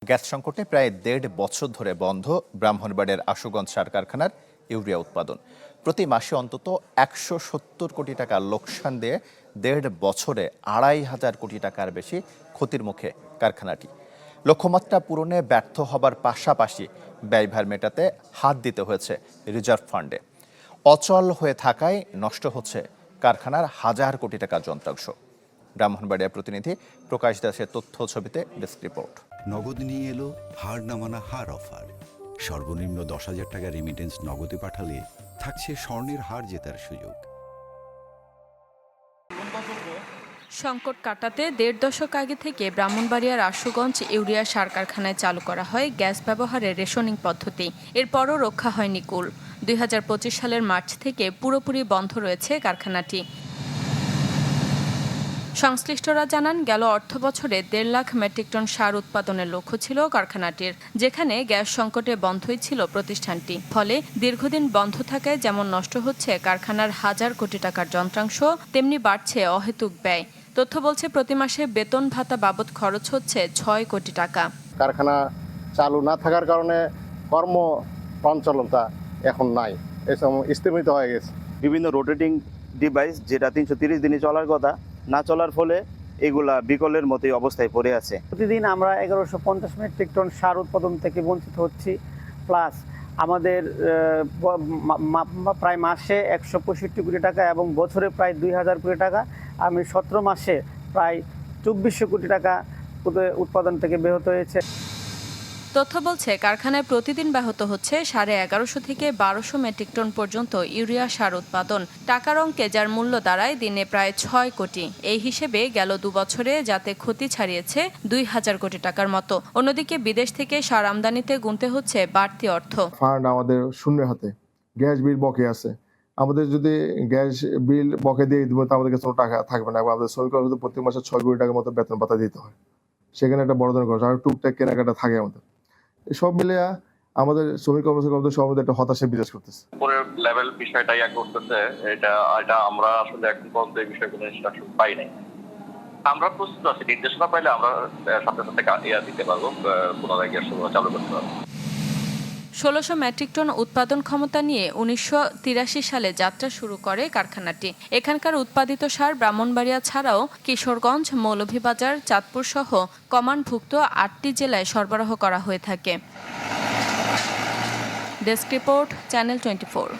Gas সংকটে প্রায় ১.৫ বছর ধরে বন্ধ ব্রাহ্মণবাড়িয়ার আশুগঞ্জ সার কারখানার ইউরিয়া উৎপাদন। প্রতি মাসে অন্তত ১৭০ কোটি টাকা লোকসান দিয়ে ১.৫ বছরে ২৫০০ কোটি টাকার বেশি ক্ষতির মুখে কারখানাটি। লক্ষ্যমাত্রা পূরণে ব্যর্থ হবার পাশাপাশি ব্যয়ভার মেটাতে হাত দিতে হয়েছে রিজার্ভ ফান্ডে। অচল হয়ে থাকায় নষ্ট হচ্ছে কারখানার হাজার কোটি টাকার যন্ত্রাংশ। ব্রাহ্মণবাড়িয়া প্রতিনিধি প্রকাশ দাসের তথ্য ছবিতে ডেস্ক রিপোর্ট। নগদ নিয়ে এলো হার না মানা হার অফার। সর্বনিম্ন ১০,০০০ টাকা রেমিটেন্স নগদে পাঠালে থাকছে স্বর্ণের হার জেতার সুযোগ। সংকট কাটাতে ১.৫ দশক আগে থেকে ব্রাহ্মণবাড়িয়ার আশুগঞ্জ ইউরিয়া সার কারখানায় চালু করা হয় গ্যাস ব্যবহারের রেশনিং পদ্ধতি। এরপরও রক্ষা হয়নি কুল। ২০২৫ সালের মার্চ থেকে পুরোপুরি বন্ধ রয়েছে কারখানাটি। সংশ্লিষ্টরা জানান, গেল অর্থবছরে ১.৫ লাখ মেট্রিক টন সার উৎপাদনের লক্ষ্য ছিল কারখানাটির, যেখানে গ্যাস সংকটে বন্ধই ছিল প্রতিষ্ঠানটি। ফলে দীর্ঘদিন বন্ধ থাকায় যেমন নষ্ট হচ্ছে কারখানার হাজার কোটি টাকার যন্ত্রাংশ, তেমনি বাড়ছে অহেতুক ব্যয়। তথ্য বলছে, প্রতি মাসে বেতন ভাতা বাবদ খরচ হচ্ছে ৬ কোটি টাকা। কারখানা চালু না থাকার কারণে কর্ম অঞ্চলতা এখন নাই, এসব স্থগিত হয়ে গেছে। বিভিন্ন রোটেটিং ডিভাইস যেটা ৩৩০ দিনে চলার কথা না চলার ফলে এগুলা বিকলের মতোই অবস্থায় পড়ে আছে। প্রতিদিন আমরা ১১৫০ মেট্রিক টন সার উৎপাদন থেকে বঞ্চিত হচ্ছি। প্লাস আমাদের প্রায় মাসে ১৬৫ কোটি টাকা এবং বছরে প্রায় ২০০০ কোটি টাকা, আমি ১৭ মাসে প্রায় ২৪০০ কোটি টাকা উৎপাদন থেকে ব্যাহত হয়েছে। তথ্য বলছে, কারখানায় প্রতিদিন ব্যাহত হচ্ছে ১১৫০ থেকে ১২০০ মেট্রিক টন পর্যন্ত ইউরিয়া সার উৎপাদন। টাকার অঙ্কে যার মূল্য দাঁড়ায় দিনে প্রায় ৬ কোটি। এই হিসেবে গেল ২ বছরে যাতে ক্ষতি ছাড়িয়েছে ২০০০ কোটি টাকার মতো। অন্যদিকে বিদেশ থেকে সার আমদানিতে গুনতে হচ্ছে বাড়তি অর্থ। ফান্ড আমাদের শূন্য হাতে, গ্যাস বিল বকে আছে। আমাদের যদি গ্যাস বিল বকে দিয়ে দিব তো আমাদের কাছে কোনো টাকা থাকবে না। আমাদের শ্রমিকরা প্রতি মাসে ৬ কোটি টাকার মতো বেতন ভাতা দিতে হয়, সেখানে একটা বড় ধরনের খরচ, আর টুকটাক কেনাকাটা থাকে আমাদের। সব মিলে আমাদের শ্রমিক কর্মচারী সব মধ্যে একটা হতাশা বিরাজ করতেছে। উপরের লেভেল বিষয়টা করতেছে, এটা আমরা আসলে এখন পর্যন্ত এই বিষয়ে কোনো ইনস্ট্রাকশন পাই নাই। আমরা প্রস্তুত আছি, নির্দেশনা পাইলে আমরা সাথে সাথে দিতে পারবো, পুনরায় গ্যাস চালু করতে পারবো। ১৬০০ মেট্রিক টন উৎপাদন ক্ষমতা নিয়ে ১৯৮৩ সালে যাত্রা শুরু করে কারখানাটি। এখানকার উৎপাদিত সার ব্রাহ্মণবাড়িয়া ছাড়াও কিশোরগঞ্জ, মৌলভীবাজার, চাঁদপুর সহ কমান্ডভুক্ত ৮টি জেলায় সরবরাহ করা হয়ে থাকে। Desk report, channel 24।